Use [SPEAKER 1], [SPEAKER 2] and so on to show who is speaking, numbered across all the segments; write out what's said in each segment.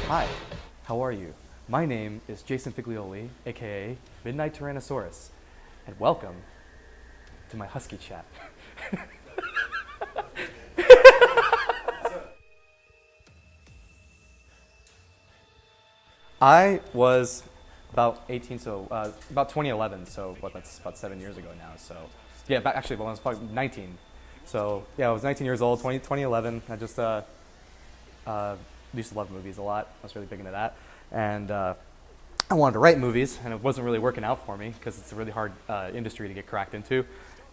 [SPEAKER 1] Hi, how are you? My name is Jason Figlioli, aka Midnight Tyrannosaurus, and welcome to my Husky Chat. I was about 18, about 2011, so that's about 7 years ago now. So, yeah, actually, when I was 19. So, yeah, I was 19 years old, 2011. I just used to love movies a lot. I was really big into that. And I wanted to write movies, and it wasn't really working out for me because it's a really hard industry to get cracked into.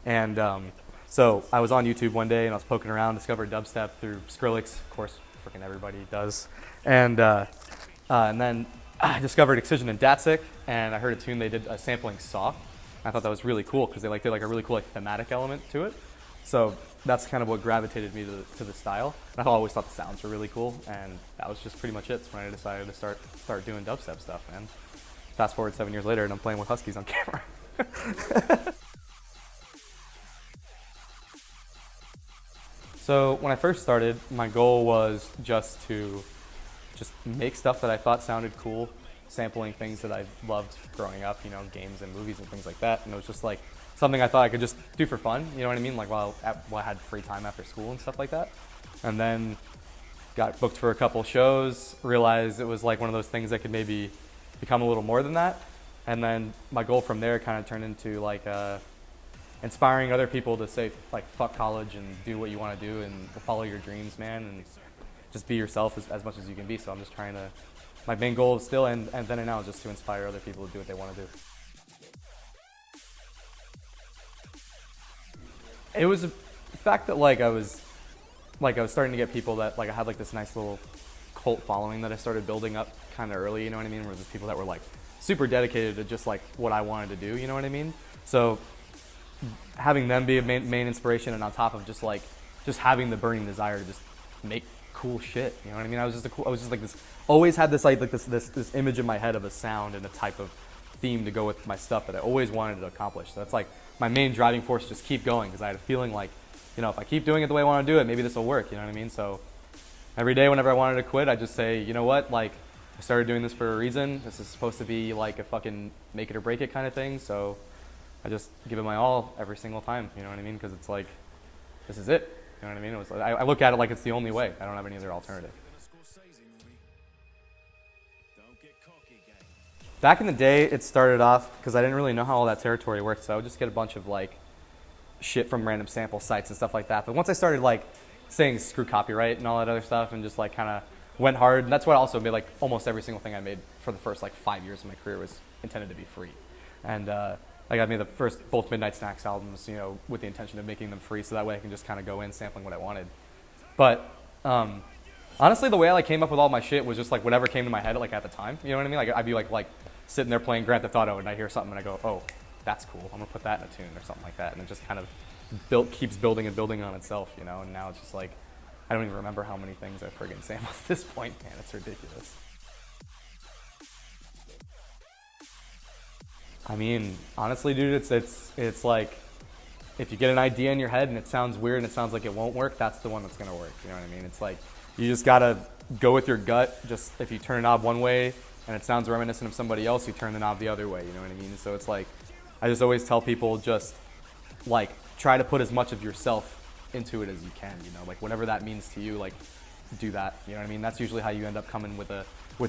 [SPEAKER 1] And so I was on YouTube one day, and I was poking around, discovered dubstep through Skrillex. Of course, freaking everybody does. And then I discovered Excision and Datsik, and I heard a tune they did sampling Saw. I thought that was really cool because they did like a really cool thematic element to it. So that's kind of what gravitated me to the style. And I always thought the sounds were really cool, and that was just pretty much it. So when I decided to start doing dubstep stuff, man. Fast forward 7 years later, and I'm playing with Huskies on camera. So when I first started, my goal was just to make stuff that I thought sounded cool, sampling things that I loved growing up, games and movies and things like that. And it was just like something I thought I could just do for fun, you know what I mean? Like while I had free time after school and stuff like that. And then got booked for a couple shows, realized it was like one of those things that could maybe become a little more than that. And then my goal from there kind of turned into like inspiring other people to say like fuck college and do what you want to do and follow your dreams, man, and just be yourself as much as you can be. So I'm just trying to, my main goal is still and then and now is just to inspire other people to do what they want to do. It was the fact that I was starting to get people that I had like this nice little cult following that I started building up kind of early, you know what I mean? Where there's people that were like super dedicated to just like what I wanted to do, you know what I mean? So having them be a main inspiration, and on top of just having the burning desire to just make cool shit, you know what I mean? I was just like this, always had this this image in my head of a sound and a type of theme to go with my stuff that I always wanted to accomplish. So that's like my main driving force, just keep going, because I had a feeling like, if I keep doing it the way I want to do it, maybe this will work, you know what I mean? So every day whenever I wanted to quit, I just say, you know what, like I started doing this for a reason. This is supposed to be like a fucking make it or break it kind of thing. So I just give it my all every single time, you know what I mean? Because it's like, this is it, you know what I mean? It was, I look at it like it's the only way. I don't have any other alternative. Back in the day, it started off because I didn't really know how all that territory worked, so I would just get a bunch of like shit from random sample sites and stuff like that. But once I started like saying screw copyright and all that other stuff, and just like kind of went hard, and that's what also made like almost every single thing I made for the first like 5 years of my career was intended to be free. And like I made the first both Midnight Snacks albums, with the intention of making them free, so that way I can just kind of go in sampling what I wanted. But honestly, the way I came up with all my shit was just like whatever came to my head at the time. You know what I mean? Like I'd be like sitting there playing Grand Theft Auto, and I hear something and I go, oh, that's cool. I'm gonna put that in a tune or something like that, and it just kind of keeps building and building on itself, And now it's just like I don't even remember how many things I friggin' sampled at this point. Man, it's ridiculous. I mean, honestly, dude, it's like if you get an idea in your head and it sounds weird and it sounds like it won't work, that's the one that's gonna work. You know what I mean? It's like you just gotta go with your gut. Just if you turn a knob one way and it sounds reminiscent of somebody else, you turn the knob the other way. You know what I mean? So it's like I just always tell people, just like try to put as much of yourself into it as you can. Like whatever that means to you, like do that. You know what I mean? That's usually how you end up coming with a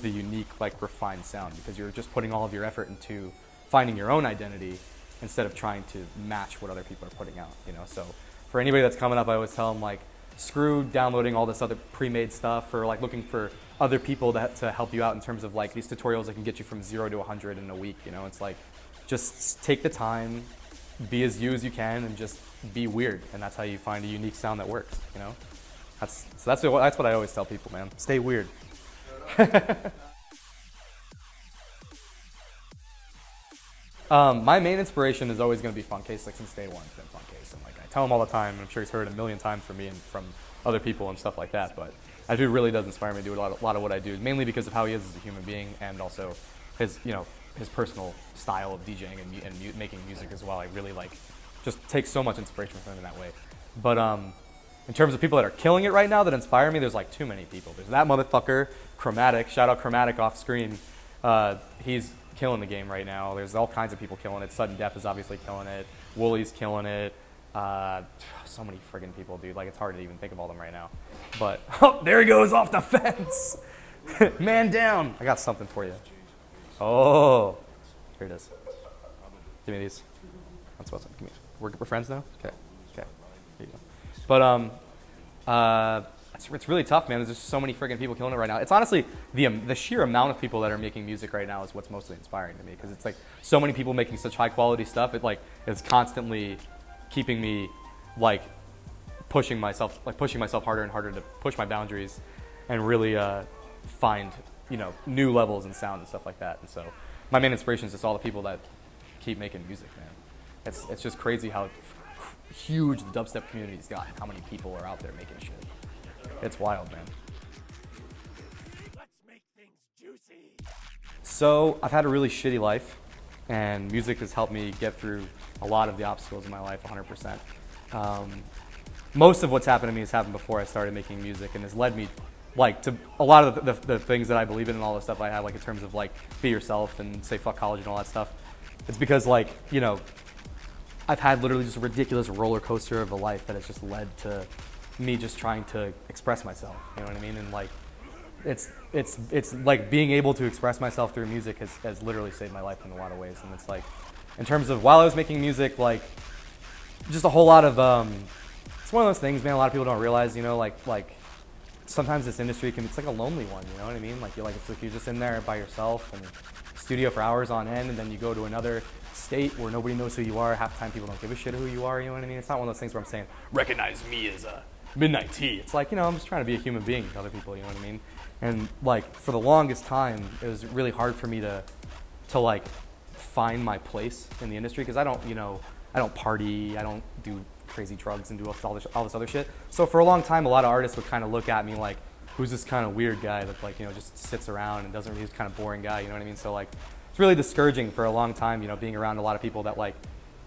[SPEAKER 1] unique, like refined sound, because you're just putting all of your effort into finding your own identity instead of trying to match what other people are putting out. So for anybody that's coming up, I always tell them like screw downloading all this other pre-made stuff, or like looking for other people to help you out in terms of like these tutorials that can get you from 0 to 100 in a week. It's like just take the time, be as you as you can, and just be weird, and that's how you find a unique sound that works. That's what I always tell people, man. Stay weird. My main inspiration is always going to be Funkcase. Like since day one, it's been Funkcase, and like I tell him all the time, and I'm sure he's heard it a million times from me and from other people and stuff like that. But that dude really does inspire me to do a lot of what I do, mainly because of how he is as a human being, and also his his personal style of DJing and making music as well. I really just take so much inspiration from him in that way. But in terms of people that are killing it right now that inspire me, there's like too many people. There's that motherfucker, Chromatic. Shout out Chromatic off screen. He's killing the game right now. There's all kinds of people killing it. Sudden Death is obviously killing it. Woolly's killing it. So many friggin' people, dude. Like, it's hard to even think of all of them right now. But, oh, there he goes off the fence. Man down. I got something for you. Oh, here it is. Give me these. That's what's up. Give me. We're friends now? Okay. Okay. Here you go. But, it's really tough, man. There's just so many friggin' people killing it right now. It's honestly, the sheer amount of people that are making music right now is what's mostly inspiring to me, because it's like so many people making such high quality stuff. It like is constantly keeping me like pushing myself harder and harder to push my boundaries and really find, you know, new levels in sound and stuff like that. And so my main inspiration is just all the people that keep making music, man. It's just crazy how huge the dubstep community's got and how many people are out there making shit. It's wild, man. Let's make things juicy. So I've had a really shitty life, and music has helped me get through a lot of the obstacles in my life 100%. Most of what's happened to me has happened before I started making music, and has led me like to a lot of the things that I believe in and all the stuff I have, like in terms of like be yourself and say fuck college and all that stuff. It's because, like, you know, I've had literally just a ridiculous roller coaster of a life that has just led to me just trying to express myself, you know what I mean? And like, it's like being able to express myself through music has literally saved my life in a lot of ways. And it's like, in terms of while I was making music, like, just a whole lot of, it's one of those things, man, a lot of people don't realize, you know, like sometimes this industry it's like a lonely one, you know what I mean? Like, it's like you're just in there by yourself and studio for hours on end, and then you go to another state where nobody knows who you are. Half the time people don't give a shit who you are, you know what I mean? It's not one of those things where I'm saying, recognize me as a Midnight Tea. It's like, you know, I'm just trying to be a human being to other people, you know what I mean? And like, for the longest time, it was really hard for me to like find my place in the industry, because I don't party, I don't do crazy drugs and do all this other shit. So for a long time, a lot of artists would kind of look at me like, who's this kind of weird guy that, like, you know, just sits around and he's kind of boring guy, you know what I mean? So like, it's really discouraging for a long time, you know, being around a lot of people that like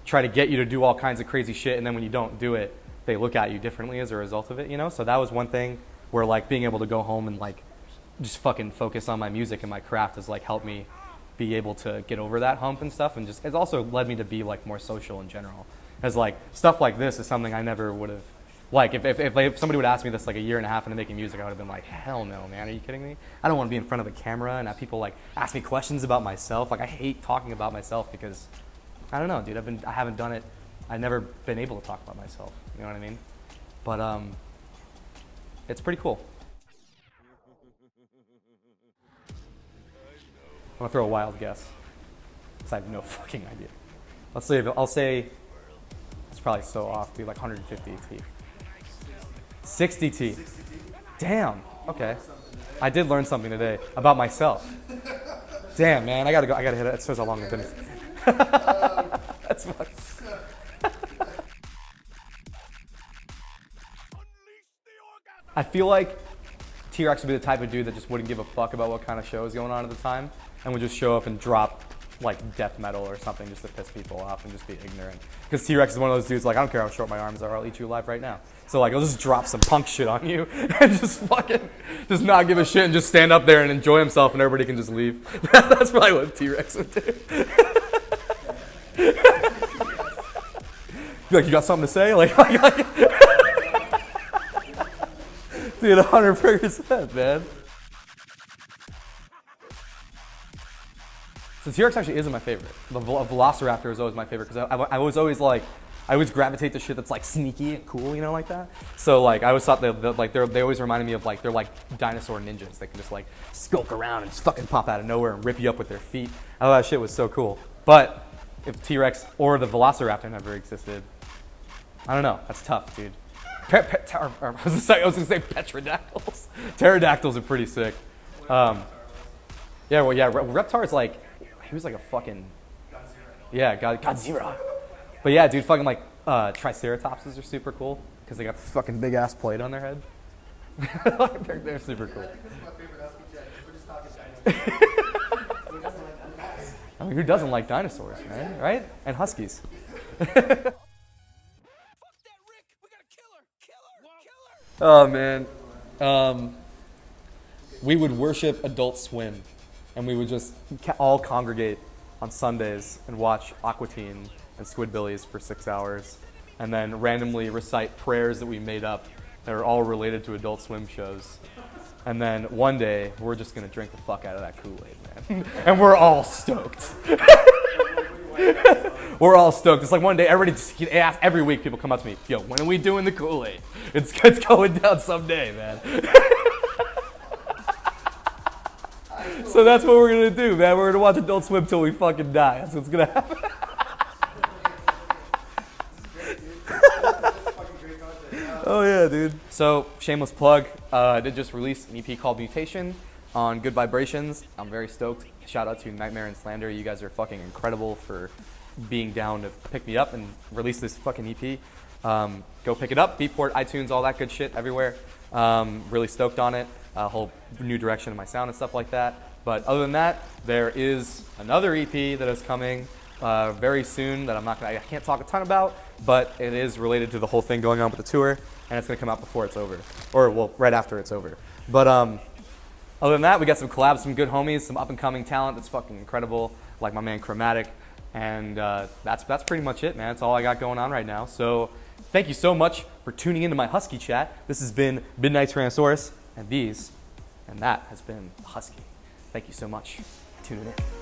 [SPEAKER 1] try to get you to do all kinds of crazy shit, and then when you don't do it, they look at you differently as a result of it, you know? So that was one thing where, like, being able to go home and like just fucking focus on my music and my craft has like helped me be able to get over that hump and stuff, and just it's also led me to be like more social in general. As like stuff like this is something I never would have, like, if somebody would ask me this like a year and a half into making music, I would have been like, hell no, man, are you kidding me? I don't want to be in front of a camera and have people like ask me questions about myself. Like, I hate talking about myself because I don't know, dude, I haven't done it. I've never been able to talk about myself, you know what I mean? But it's pretty cool. I'm gonna throw a wild guess, because I have no fucking idea. I'll say it's probably so off, dude, like 150 teeth. 60 teeth. Damn. Okay. I did learn something today about myself. Damn, man, I gotta go. I gotta hit it. It shows how long I've been. That's fucked. I feel like T-Rex would be the type of dude that just wouldn't give a fuck about what kind of show is going on at the time, and would just show up and drop like death metal or something just to piss people off and just be ignorant. Because T-Rex is one of those dudes, like, I don't care how short my arms are, I'll eat you alive right now. So like, I'll just drop some punk shit on you and just fucking, just not give a shit and just stand up there and enjoy himself, and everybody can just leave. That's probably what T-Rex would do. Like, you got something to say? Like dude, 100%, man. So T-Rex actually isn't my favorite. The Velociraptor is always my favorite, because I was always like, I always gravitate to shit that's like sneaky and cool, you know, like that. So like, I always thought they always reminded me of like, they're like dinosaur ninjas. They can just like skulk around and just fucking pop out of nowhere and rip you up with their feet. I thought that shit was so cool. But if T-Rex or the Velociraptor never existed, I don't know. That's tough, dude. I was gonna say pterodactyls. Pterodactyls are pretty sick. Reptar is like, he was like a fucking, Godzilla. But yeah, dude, fucking like Triceratopses are super cool because they got the fucking big ass plate on their head. they're super cool.
[SPEAKER 2] Yeah, I think this is my favorite Husky Chat. We're just talking dinosaurs.
[SPEAKER 1] I mean, who doesn't like dinosaurs, man? Right? And huskies. Oh man, we would worship Adult Swim, and we would just all congregate on Sundays and watch Aqua Teen and Squidbillies for 6 hours, and then randomly recite prayers that we made up that are all related to Adult Swim shows. And then one day, we're just gonna drink the fuck out of that Kool-Aid, man. And we're all stoked. We're all stoked. It's like one day, every week people come up to me, yo, when are we doing the Kool-Aid? It's going down someday, man. So that's what we're gonna do, man. We're gonna watch Adult Swim till we fucking die. That's what's gonna happen. Oh yeah, dude. So, shameless plug. I did just release an EP called Mutation on Good Vibrations. I'm very stoked. Shout out to Nightmare and Slander. You guys are fucking incredible for being down to pick me up and release this fucking EP. Go pick it up. Beatport, iTunes, all that good shit everywhere. Really stoked on it. A whole new direction in my sound and stuff like that. But other than that, there is another EP that is coming very soon that I can't talk a ton about, but it is related to the whole thing going on with the tour, and it's gonna come out before it's over, or well, right after it's over. But other than that, we got some collabs, some good homies, some up and coming talent that's fucking incredible, like my man Chromatic, and that's pretty much it, man. That's all I got going on right now. So thank you so much for tuning into my Husky Chat. This has been Midnight Tyrannosaurus, and that has been Husky. Thank you so much for tuning in.